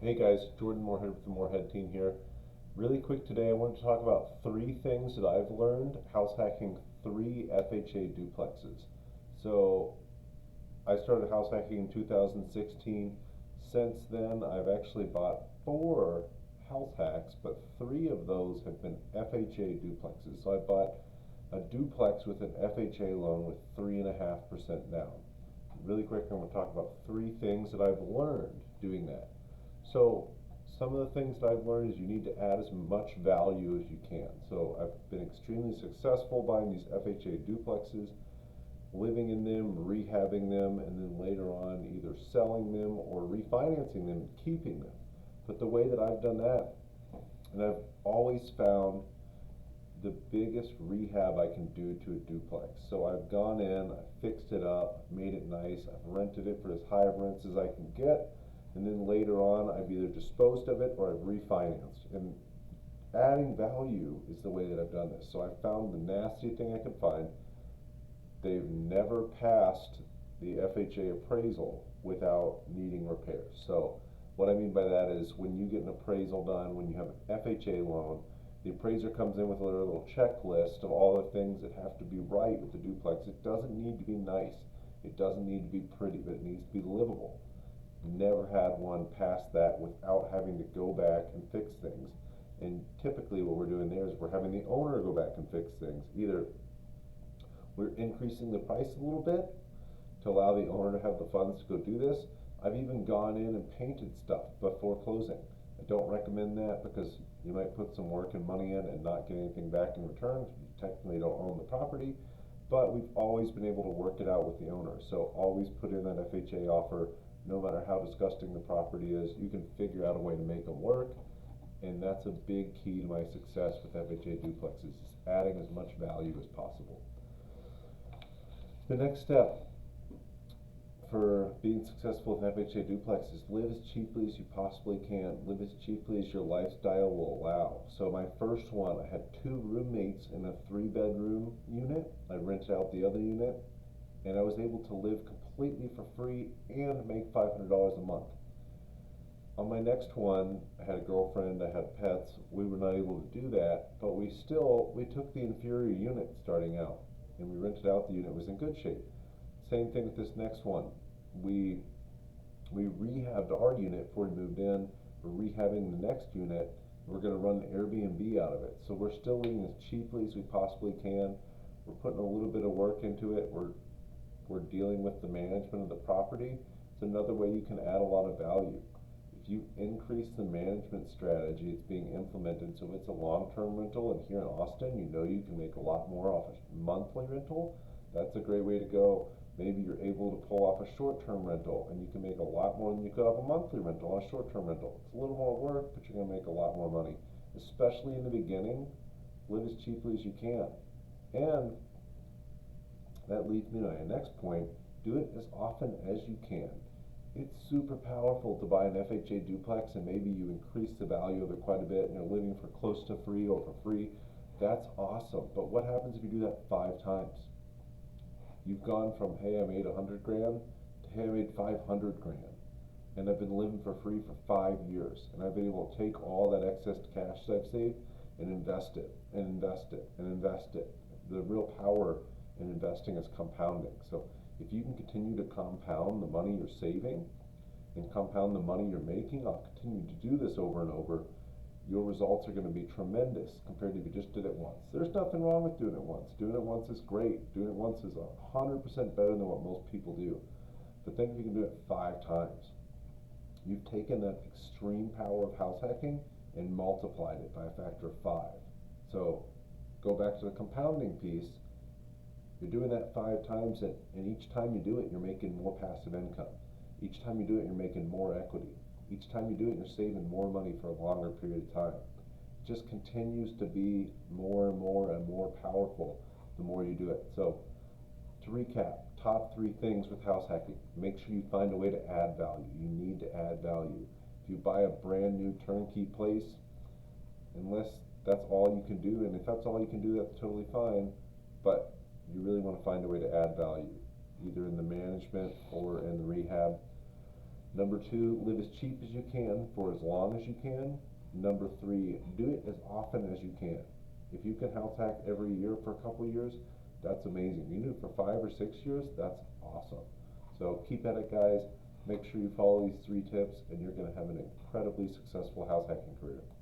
Hey guys, Jordan Moorhead with the Moorhead team here. Really quick today, I wanted to talk about three things that I've learned house hacking three FHA duplexes. So I started house hacking in 2016. Since then, I've actually bought four house hacks, but three of those have been FHA duplexes. So I bought a duplex with an FHA loan with 3.5% down. Really quick, I'm going to talk about three things that I've learned doing that. So some of the things that I've learned is you need to add as much value as you can. So I've been extremely successful buying these FHA duplexes, living in them, rehabbing them, and then later on either selling them or refinancing them, keeping them. But the way that I've done that, and I've always found the biggest rehab I can do to a duplex. So I've gone in, I've fixed it up, made it nice, I've rented it for as high of rents as I can get, and then later on I've either disposed of it or I've refinanced. And adding value is the way that I've done this. So I found the nastiest thing I could find. They've never passed the FHA appraisal without needing repairs. So what I mean by that is when you get an appraisal done, when you have an FHA loan, the appraiser comes in with a little checklist of all the things that have to be right with the duplex. It doesn't need to be nice. It doesn't need to be pretty, but it needs to be livable. Never had one pass that without having to go back and fix things. And typically what we're doing there is we're having the owner go back and fix things. Either we're increasing the price a little bit to allow the owner to have the funds to go do this. I've even gone in and painted stuff before closing. I don't recommend that because you might put some work and money in and not get anything back in return. You technically don't own the property, but we've always been able to work it out with the owner. So always put in that FHA offer. No matter how disgusting the property is, you can figure out a way to make them work. And that's a big key to my success with FHA duplexes, is adding as much value as possible. The next step for being successful with FHA duplexes, live as cheaply as you possibly can. Live as cheaply as your lifestyle will allow. So my first one, I had two roommates in a 3-bedroom unit. I rented out the other unit, and I was able to live completely for free and make $500 a month. On my next one, I had a girlfriend, I had pets. We were not able to do that, but we took the inferior unit starting out, and we rented out the unit. It was in good shape. Same thing with this next one. We rehabbed our unit before we moved in. We're rehabbing the next unit. We're going to run an Airbnb out of it. So we're still living as cheaply as we possibly can. We're putting a little bit of work into it. We're dealing with the management of the property. It's another way you can add a lot of value. If you increase the management strategy, it's being implemented. So if it's a long-term rental, and here in Austin, you know you can make a lot more off a monthly rental. That's a great way to go. Maybe you're able to pull off a short-term rental and you can make a lot more than you could off a monthly rental on a short-term rental. It's a little more work, but you're going to make a lot more money. Especially in the beginning, live as cheaply as you can. And that leads me to my next point, do it as often as you can. It's super powerful to buy an FHA duplex and maybe you increase the value of it quite a bit and you're living for close to free or for free. That's awesome, but what happens if you do that 5 times? You've gone from, hey, I made 100 grand to, hey, I made 500 grand. And I've been living for free for 5 years. And I've been able to take all that excess cash that I've saved and invest it, and invest it, and invest it. The real power in investing is compounding. So if you can continue to compound the money you're saving and compound the money you're making, I'll continue to do this over and over, your results are going to be tremendous compared to if you just did it once. There's nothing wrong with doing it once. Doing it once is great. Doing it once is 100% better than what most people do. But then if you can do it 5 times, you've taken that extreme power of house hacking and multiplied it by a factor of 5. So go back to the compounding piece. You're doing that 5 times, and each time you do it, you're making more passive income. Each time you do it, you're making more equity. Each time you do it, you're saving more money for a longer period of time. It just continues to be more and more and more powerful the more you do it. So to recap, top 3 things with house hacking. Make sure you find a way to add value. You need to add value. If you buy a brand new turnkey place, unless that's all you can do, and if that's all you can do, that's totally fine, but you really want to find a way to add value, either in the management or in the rehab. Number two, live as cheap as you can for as long as you can. Number three, do it as often as you can. If you can house hack every year for a couple years, that's amazing. You do it for 5 or 6 years, that's awesome. So keep at it, guys. Make sure you follow these 3 tips, and you're going to have an incredibly successful house hacking career.